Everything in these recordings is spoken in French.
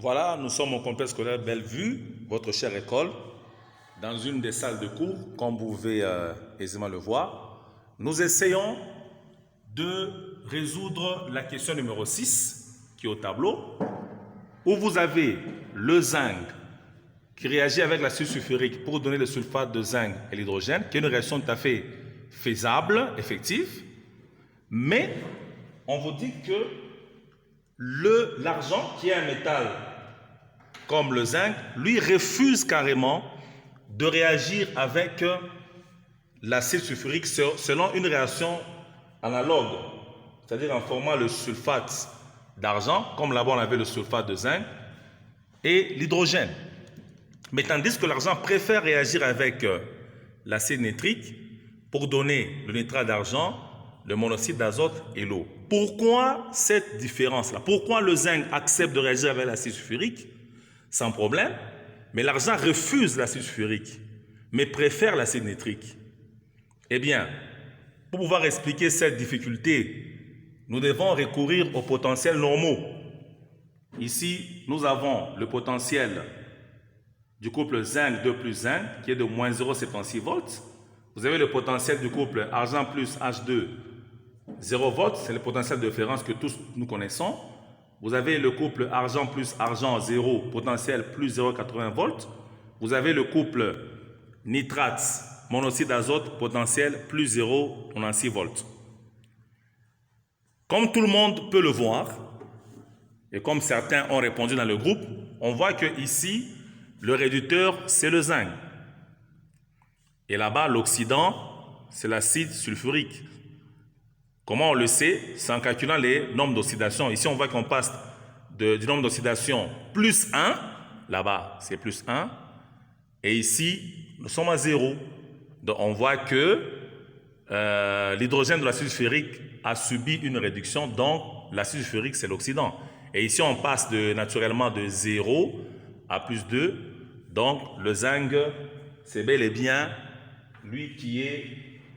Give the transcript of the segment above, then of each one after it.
Voilà, nous sommes au complexe scolaire Bellevue, votre chère école, dans une des salles de cours, comme vous pouvez aisément le voir. Nous essayons de résoudre la question numéro 6, qui est au tableau, où vous avez le zinc qui réagit avec l'acide sulfurique pour donner le sulfate de zinc et l'hydrogène, qui est une réaction tout à fait faisable, effective, mais on vous dit que l'argent, qui est un métal comme le zinc, lui refuse carrément de réagir avec l'acide sulfurique selon une réaction analogue, c'est-à-dire en formant le sulfate d'argent, comme là-bas on avait le sulfate de zinc, et l'hydrogène. Mais tandis que l'argent préfère réagir avec l'acide nitrique pour donner le nitrate d'argent, le monoxyde d'azote et l'eau. Pourquoi cette différence-là? Pourquoi le zinc accepte de réagir avec l'acide sulfurique sans problème, mais l'argent refuse l'acide sulfurique, mais préfère l'acide nitrique? Eh bien, pour pouvoir expliquer cette difficulté, nous devons recourir aux potentiels normaux. Ici, nous avons le potentiel du couple zinc 2 plus zinc, qui est de moins 0,76 volts. Vous avez le potentiel du couple argent plus H2, 0 volts, c'est le potentiel de référence que tous nous connaissons. Vous avez le couple argent plus argent 0, potentiel plus 0,80 volts. Vous avez le couple nitrate, monoxyde d'azote, potentiel plus 0,96 volts. Comme tout le monde peut le voir, et comme certains ont répondu dans le groupe, on voit que ici, le réducteur, c'est le zinc. Et là-bas, l'oxydant, c'est l'acide sulfurique. Comment on le sait? C'est en calculant les nombres d'oxydation. Ici, on voit qu'on passe du nombre d'oxydation plus 1. Là-bas, c'est plus 1. Et ici, nous sommes à 0. Donc, on voit que l'hydrogène de l'acide sulfurique a subi une réduction. Donc, l'acide sulfurique, c'est l'oxydant. Et ici, on passe naturellement de 0 à plus 2. Donc, le zinc, c'est bel et bien lui qui est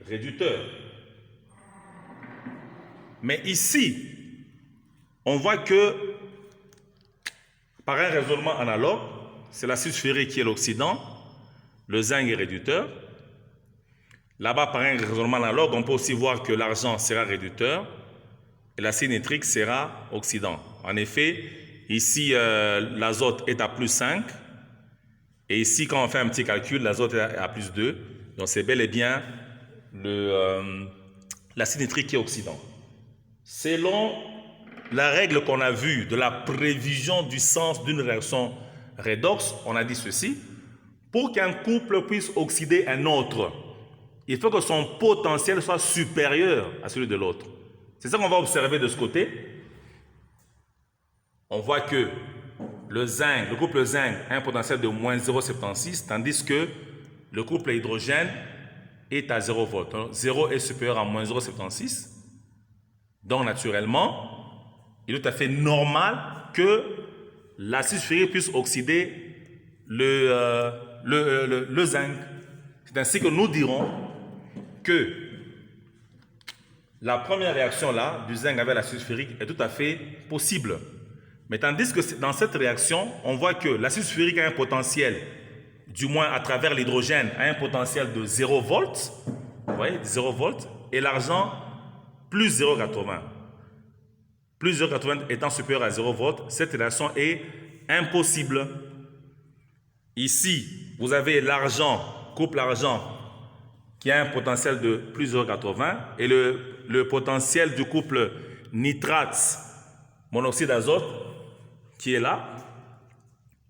réducteur. Mais ici, on voit que par un raisonnement analogue, c'est l'acide sulfurique qui est l'oxydant, le zinc est réducteur. Là-bas, par un raisonnement analogue, on peut aussi voir que l'argent sera réducteur et l'acide nitrique sera oxydant. En effet, ici, l'azote est à plus 5. Et ici, quand on fait un petit calcul, l'azote est à plus 2. Donc, c'est bel et bien l'acide nitrique qui est oxydant. Selon la règle qu'on a vue de la prévision du sens d'une réaction redox, on a dit ceci: pour qu'un couple puisse oxyder un autre, il faut que son potentiel soit supérieur à celui de l'autre. C'est ça qu'on va observer de ce côté. On voit que le couple zinc a un potentiel de moins 0,76, tandis que le couple hydrogène est à 0 volts. Donc, 0 est supérieur à moins 0,76. Donc, naturellement, il est tout à fait normal que l'acide sulfurique puisse oxyder le zinc. C'est ainsi que nous dirons que la première réaction là, du zinc avec l'acide sulfurique est tout à fait possible. Mais tandis que dans cette réaction, on voit que l'acide sulfurique a un potentiel, du moins à travers l'hydrogène, a un potentiel de 0 volts. Vous voyez, 0 volts. Et l'argent, plus 0,80. Plus 0,80 étant supérieur à 0 volts, cette réaction est impossible. Ici, vous avez l'argent, couple argent, qui a un potentiel de plus 0,80 et le potentiel du couple nitrate, monoxyde d'azote, qui est là.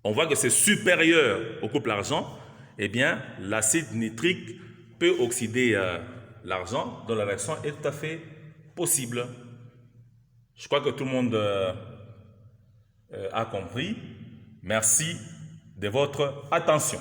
On voit que c'est supérieur au couple argent. Eh bien, l'acide nitrique peut oxyder l'argent, dont la réaction est tout à fait possible. Je crois que tout le monde a compris. Merci de votre attention.